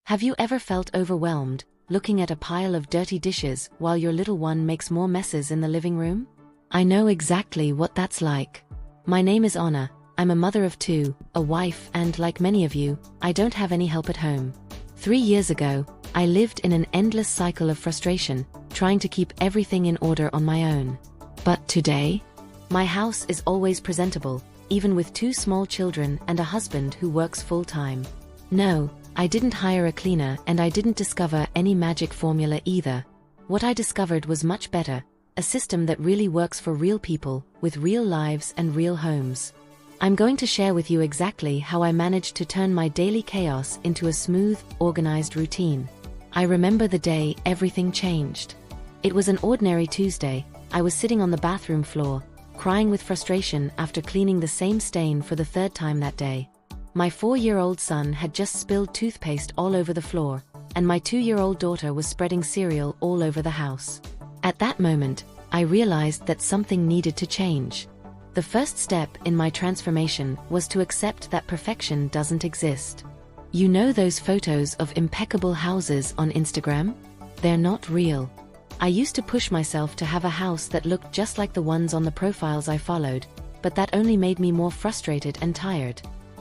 Have you ever felt overwhelmed, looking at a pile of dirty dishes while your little one makes more messes in the living room? I know exactly what that's like. My name is Anna, I'm a mother of two, a wife, and like many of you, I don't have any help at home. 3 years ago, I lived in an endless cycle of frustration, trying to keep everything in order on my own. But today, my house is always presentable, even with 2 small children and a husband who works full-time. No, I didn't hire a cleaner, and I didn't discover any magic formula either. What I discovered was much better, a system that really works for real people, with real lives and real homes. I'm going to share with you exactly how I managed to turn my daily chaos into a smooth, organized routine. I remember the day everything changed. It was an ordinary Tuesday. I was sitting on the bathroom floor, crying with frustration after cleaning the same stain for the 3rd time that day. My 4-year-old son had just spilled toothpaste all over the floor, and my 2-year-old daughter was spreading cereal all over the house. At that moment, I realized that something needed to change. The first step in my transformation was to accept that perfection doesn't exist. You know those photos of impeccable houses on Instagram? They're not real. I used to push myself to have a house that looked just like the ones on the profiles I followed, but that only made me more frustrated and tired.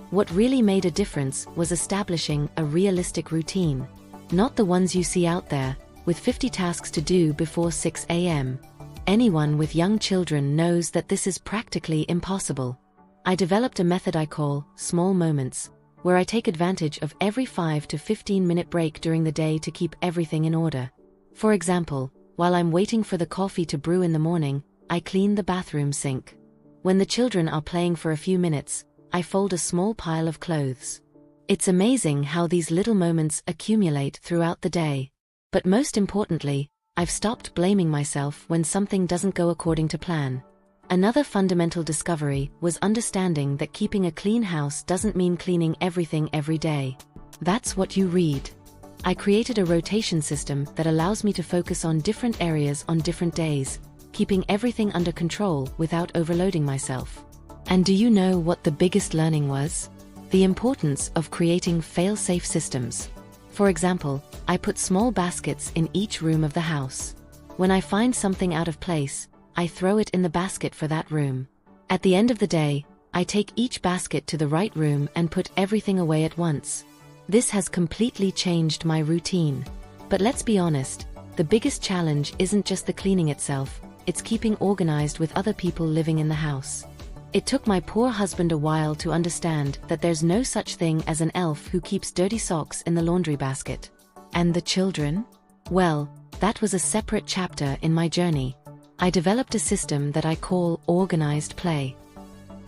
What really made a difference was establishing a realistic routine. Not the ones you see out there, with 50 tasks to do before 6 a.m. Anyone with young children knows that this is practically impossible. I developed a method I call small moments, where I take advantage of every 5 to 15-minute break during the day to keep everything in order. For example, while I'm waiting for the coffee to brew in the morning, I clean the bathroom sink. When the children are playing for a few minutes, I fold a small pile of clothes. It's amazing how these little moments accumulate throughout the day. But most importantly, I've stopped blaming myself when something doesn't go according to plan. Another fundamental discovery was understanding that keeping a clean house doesn't mean cleaning everything every day. That's what you read. I created a rotation system that allows me to focus on different areas on different days, keeping everything under control without overloading myself. And do you know what the biggest learning was? The importance of creating fail-safe systems. For example, I put small baskets in each room of the house. When I find something out of place, I throw it in the basket for that room. At the end of the day, I take each basket to the right room and put everything away at once. This has completely changed my routine. But let's be honest, the biggest challenge isn't just the cleaning itself, it's keeping organized with other people living in the house. It took my poor husband a while to understand that there's no such thing as an elf who keeps dirty socks in the laundry basket. And the children? Well, that was a separate chapter in my journey. I developed a system that I call organized play.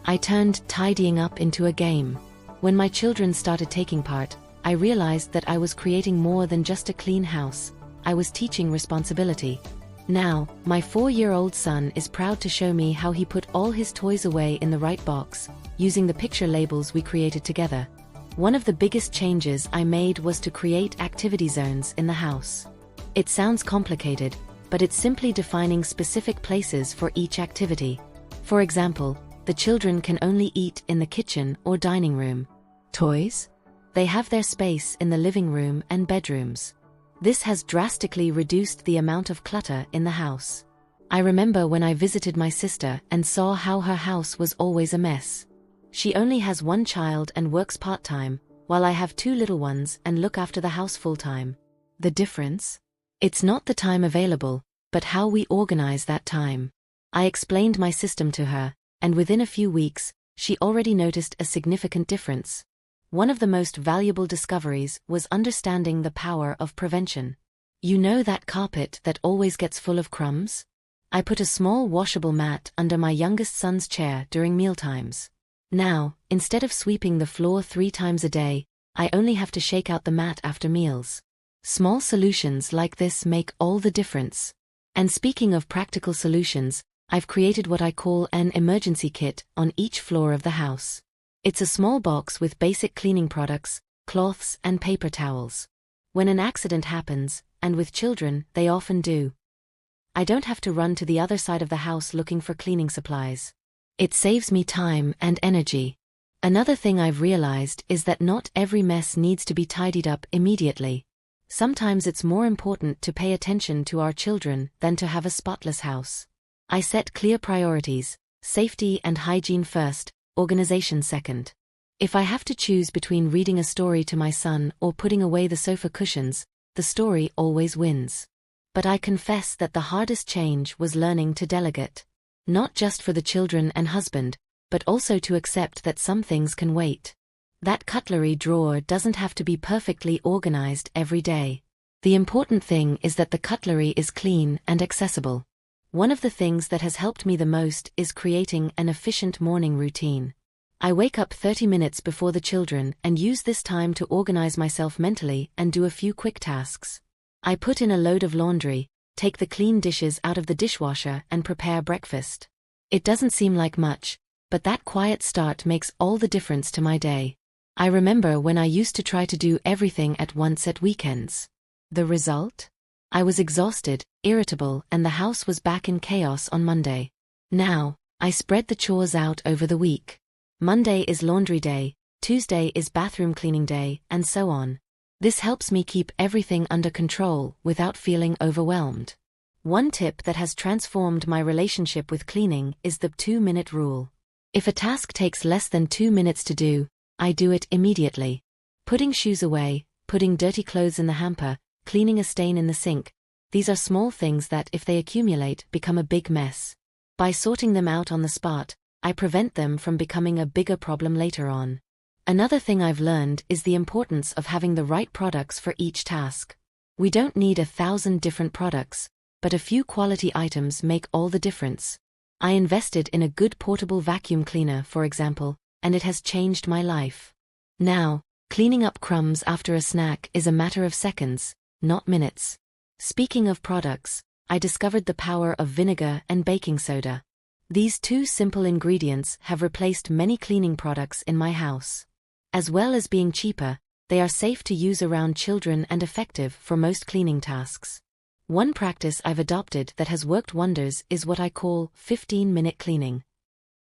I turned tidying up into a game. When my children started taking part, I realized that I was creating more than just a clean house. I was teaching responsibility. Now, my 4-year-old son is proud to show me how he put all his toys away in the right box, using the picture labels we created together. One of the biggest changes I made was to create activity zones in the house. It sounds complicated, but it's simply defining specific places for each activity. For example, the children can only eat in the kitchen or dining room. Toys? They have their space in the living room and bedrooms. This has drastically reduced the amount of clutter in the house. I remember when I visited my sister and saw how her house was always a mess. She only has 1 child and works part-time, while I have 2 little ones and look after the house full-time. The difference? It's not the time available, but how we organize that time. I explained my system to her, and within a few weeks, she already noticed a significant difference. One of the most valuable discoveries was understanding the power of prevention. You know that carpet that always gets full of crumbs? I put a small washable mat under my youngest son's chair during mealtimes. Now, instead of sweeping the floor 3 times a day, I only have to shake out the mat after meals. Small solutions like this make all the difference. And speaking of practical solutions, I've created what I call an emergency kit on each floor of the house. It's a small box with basic cleaning products, cloths, and paper towels. When an accident happens, and with children, they often do, I don't have to run to the other side of the house looking for cleaning supplies. It saves me time and energy. Another thing I've realized is that not every mess needs to be tidied up immediately. Sometimes it's more important to pay attention to our children than to have a spotless house. I set clear priorities: safety and hygiene first, organization second. If I have to choose between reading a story to my son or putting away the sofa cushions, the story always wins. But I confess that the hardest change was learning to delegate. Not just for the children and husband, but also to accept that some things can wait. That cutlery drawer doesn't have to be perfectly organized every day. The important thing is that the cutlery is clean and accessible. One of the things that has helped me the most is creating an efficient morning routine. I wake up 30 minutes before the children and use this time to organize myself mentally and do a few quick tasks. I put in a load of laundry, take the clean dishes out of the dishwasher and prepare breakfast. It doesn't seem like much, but that quiet start makes all the difference to my day. I remember when I used to try to do everything at once at weekends. The result? I was exhausted, irritable, and the house was back in chaos on Monday. Now, I spread the chores out over the week. Monday is laundry day, Tuesday is bathroom cleaning day, and so on. This helps me keep everything under control without feeling overwhelmed. One tip that has transformed my relationship with cleaning is the 2-minute rule. If a task takes less than 2 minutes to do, I do it immediately. Putting shoes away, putting dirty clothes in the hamper, cleaning a stain in the sink. These are small things that, if they accumulate, become a big mess. By sorting them out on the spot, I prevent them from becoming a bigger problem later on. Another thing I've learned is the importance of having the right products for each task. We don't need 1,000 different products, but a few quality items make all the difference. I invested in a good portable vacuum cleaner, for example, and it has changed my life. Now, cleaning up crumbs after a snack is a matter of seconds, not minutes. Speaking of products, I discovered the power of vinegar and baking soda. These two simple ingredients have replaced many cleaning products in my house. As well as being cheaper, they are safe to use around children and effective for most cleaning tasks. One practice I've adopted that has worked wonders is what I call 15-minute cleaning.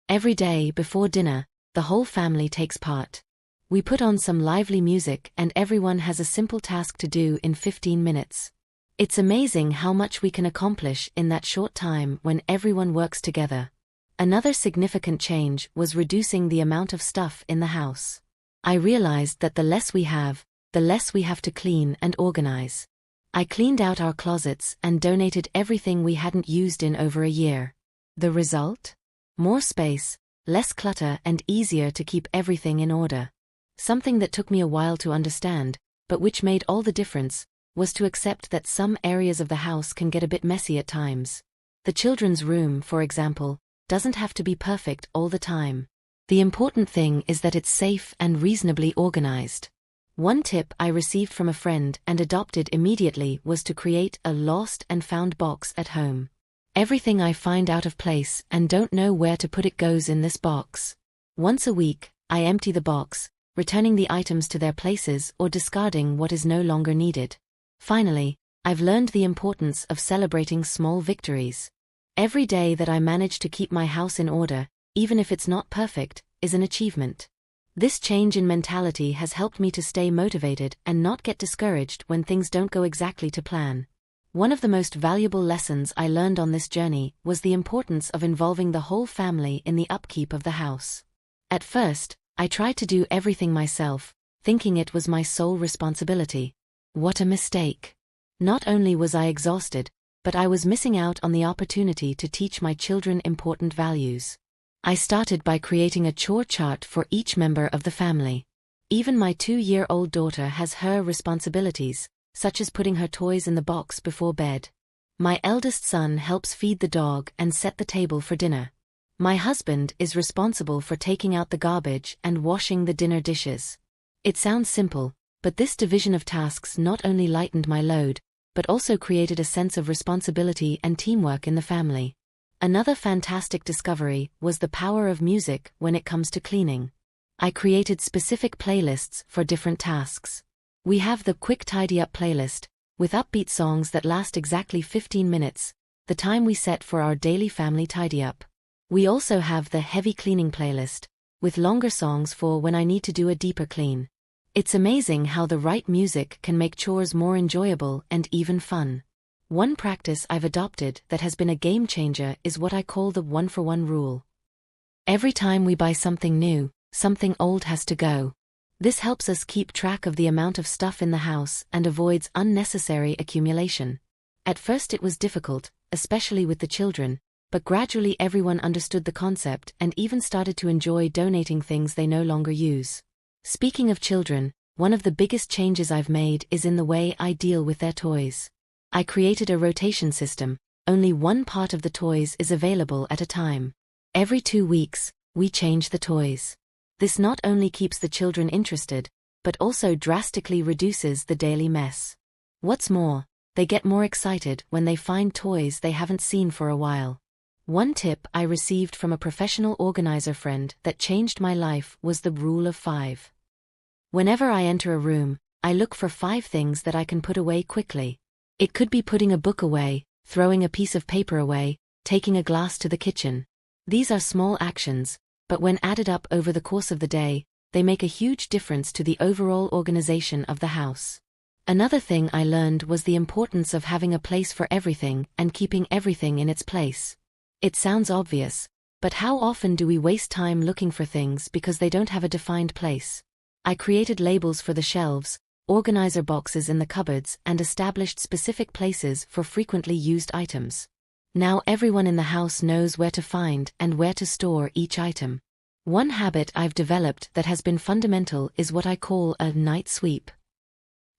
Every day before dinner, the whole family takes part. We put on some lively music and everyone has a simple task to do in 15 minutes. It's amazing how much we can accomplish in that short time when everyone works together. Another significant change was reducing the amount of stuff in the house. I realized that the less we have, the less we have to clean and organize. I cleaned out our closets and donated everything we hadn't used in over a year. The result? More space, less clutter, and easier to keep everything in order. Something that took me a while to understand, but which made all the difference, was to accept that some areas of the house can get a bit messy at times. The children's room, for example, doesn't have to be perfect all the time. The important thing is that it's safe and reasonably organized. One tip I received from a friend and adopted immediately was to create a lost and found box at home. Everything I find out of place and don't know where to put it goes in this box. Once a week, I empty the box, returning the items to their places or discarding what is no longer needed. Finally, I've learned the importance of celebrating small victories. Every day that I manage to keep my house in order, even if it's not perfect, is an achievement. This change in mentality has helped me to stay motivated and not get discouraged when things don't go exactly to plan. One of the most valuable lessons I learned on this journey was the importance of involving the whole family in the upkeep of the house. At first, I tried to do everything myself, thinking it was my sole responsibility. What a mistake. Not only was I exhausted, but I was missing out on the opportunity to teach my children important values. I started by creating a chore chart for each member of the family. Even my 2-year-old daughter has her responsibilities, such as putting her toys in the box before bed. My eldest son helps feed the dog and set the table for dinner. My husband is responsible for taking out the garbage and washing the dinner dishes. It sounds simple, but this division of tasks not only lightened my load, but also created a sense of responsibility and teamwork in the family. Another fantastic discovery was the power of music when it comes to cleaning. I created specific playlists for different tasks. We have the Quick Tidy Up playlist, with upbeat songs that last exactly 15 minutes, the time we set for our daily family tidy up. We also have the Heavy Cleaning playlist, with longer songs for when I need to do a deeper clean. It's amazing how the right music can make chores more enjoyable and even fun. One practice I've adopted that has been a game changer is what I call the 1-for-1 rule. Every time we buy something new, something old has to go. This helps us keep track of the amount of stuff in the house and avoids unnecessary accumulation. At first it was difficult, especially with the children, but gradually everyone understood the concept and even started to enjoy donating things they no longer use. Speaking of children, one of the biggest changes I've made is in the way I deal with their toys. I created a rotation system. Only one part of the toys is available at a time. Every 2 weeks, we change the toys. This not only keeps the children interested, but also drastically reduces the daily mess. What's more, they get more excited when they find toys they haven't seen for a while. One tip I received from a professional organizer friend that changed my life was the rule of 5. Whenever I enter a room, I look for 5 things that I can put away quickly. It could be putting a book away, throwing a piece of paper away, taking a glass to the kitchen. These are small actions, but when added up over the course of the day, they make a huge difference to the overall organization of the house. Another thing I learned was the importance of having a place for everything and keeping everything in its place. It sounds obvious, but how often do we waste time looking for things because they don't have a defined place? I created labels for the shelves, organizer boxes in the cupboards, and established specific places for frequently used items. Now everyone in the house knows where to find and where to store each item. One habit I've developed that has been fundamental is what I call a night sweep.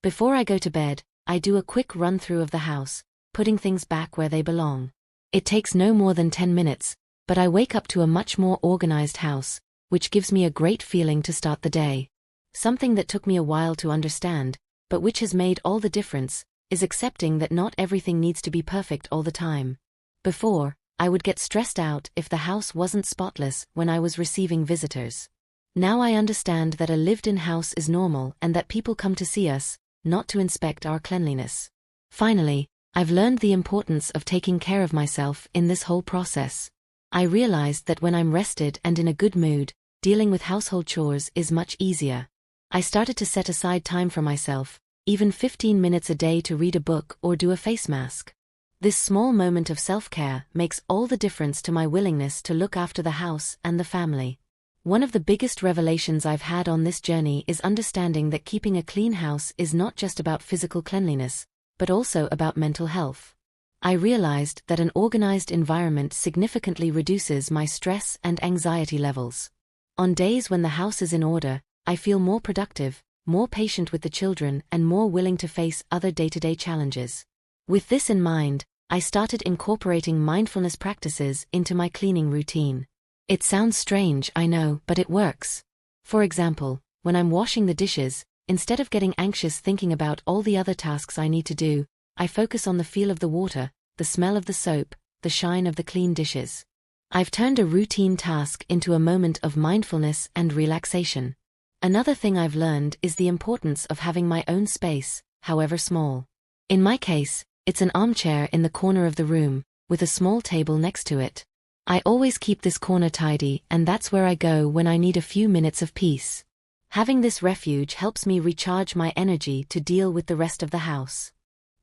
Before I go to bed, I do a quick run-through of the house, putting things back where they belong. It takes no more than 10 minutes, but I wake up to a much more organized house, which gives me a great feeling to start the day. Something that took me a while to understand, but which has made all the difference, is accepting that not everything needs to be perfect all the time. Before, I would get stressed out if the house wasn't spotless when I was receiving visitors. Now I understand that a lived-in house is normal and that people come to see us, not to inspect our cleanliness. Finally, I've learned the importance of taking care of myself in this whole process. I realized that when I'm rested and in a good mood, dealing with household chores is much easier. I started to set aside time for myself, even 15 minutes a day to read a book or do a face mask. This small moment of self-care makes all the difference to my willingness to look after the house and the family. One of the biggest revelations I've had on this journey is understanding that keeping a clean house is not just about physical cleanliness, but also about mental health. I realized that an organized environment significantly reduces my stress and anxiety levels. On days when the house is in order, I feel more productive, more patient with the children, and more willing to face other day-to-day challenges. With this in mind, I started incorporating mindfulness practices into my cleaning routine. It sounds strange, I know, but it works. For example, when I'm washing the dishes, instead of getting anxious thinking about all the other tasks I need to do, I focus on the feel of the water, the smell of the soap, the shine of the clean dishes. I've turned a routine task into a moment of mindfulness and relaxation. Another thing I've learned is the importance of having my own space, however small. In my case, it's an armchair in the corner of the room, with a small table next to it. I always keep this corner tidy, and that's where I go when I need a few minutes of peace. Having this refuge helps me recharge my energy to deal with the rest of the house.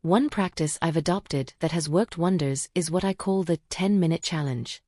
One practice I've adopted that has worked wonders is what I call the 10-minute challenge.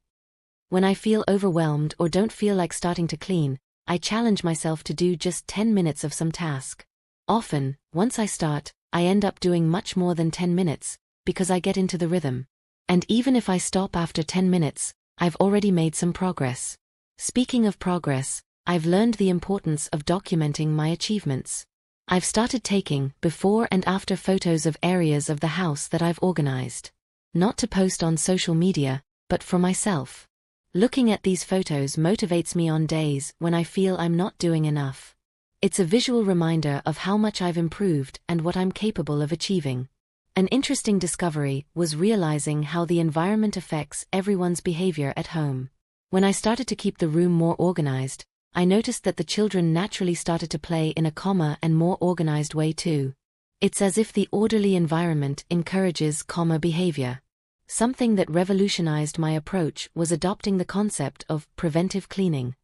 When I feel overwhelmed or don't feel like starting to clean, I challenge myself to do just 10 minutes of some task. Often, once I start, I end up doing much more than 10 minutes, because I get into the rhythm. And even if I stop after 10 minutes, I've already made some progress. Speaking of progress, I've learned the importance of documenting my achievements. I've started taking before and after photos of areas of the house that I've organized. Not to post on social media, but for myself. Looking at these photos motivates me on days when I feel I'm not doing enough. It's a visual reminder of how much I've improved and what I'm capable of achieving. An interesting discovery was realizing how the environment affects everyone's behavior at home. When I started to keep the room more organized, I noticed that the children naturally started to play in a calmer and more organized way too. It's as if the orderly environment encourages calmer behavior. Something that revolutionized my approach was adopting the concept of preventive cleaning.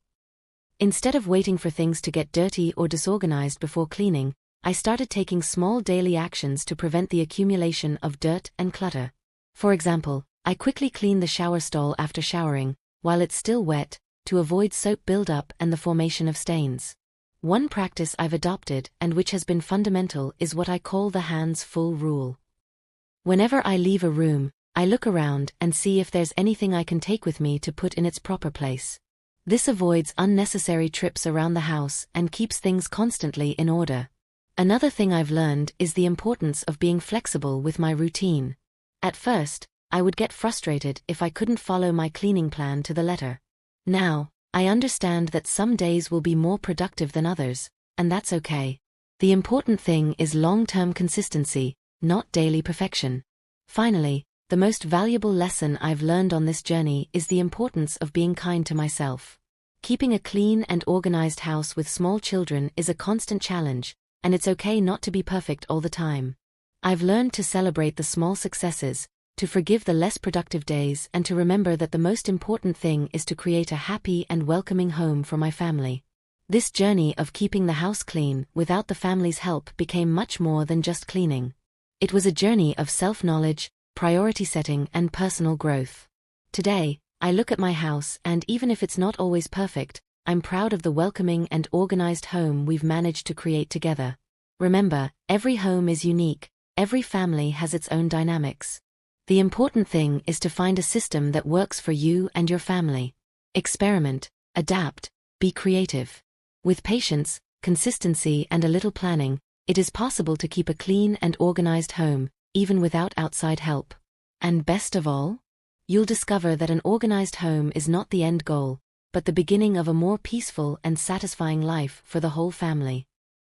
Instead of waiting for things to get dirty or disorganized before cleaning, I started taking small daily actions to prevent the accumulation of dirt and clutter. For example, I quickly clean the shower stall after showering, while it's still wet, to avoid soap buildup and the formation of stains. One practice I've adopted and which has been fundamental is what I call the hands full rule. Whenever I leave a room, I look around and see if there's anything I can take with me to put in its proper place. This avoids unnecessary trips around the house and keeps things constantly in order. Another thing I've learned is the importance of being flexible with my routine. At first, I would get frustrated if I couldn't follow my cleaning plan to the letter. Now, I understand that some days will be more productive than others, and that's okay. The important thing is long-term consistency, not daily perfection. Finally, the most valuable lesson I've learned on this journey is the importance of being kind to myself. Keeping a clean and organized house with small children is a constant challenge, and it's okay not to be perfect all the time. I've learned to celebrate the small successes, to forgive the less productive days, and to remember that the most important thing is to create a happy and welcoming home for my family. This journey of keeping the house clean without the family's help became much more than just cleaning. It was a journey of self-knowledge, priority setting, and personal growth. Today, I look at my house and even if it's not always perfect, I'm proud of the welcoming and organized home we've managed to create together. Remember, every home is unique, every family has its own dynamics. The important thing is to find a system that works for you and your family. Experiment, adapt, be creative. With patience, consistency, and a little planning, it is possible to keep a clean and organized home, even without outside help. And best of all, you'll discover that an organized home is not the end goal, but the beginning of a more peaceful and satisfying life for the whole family.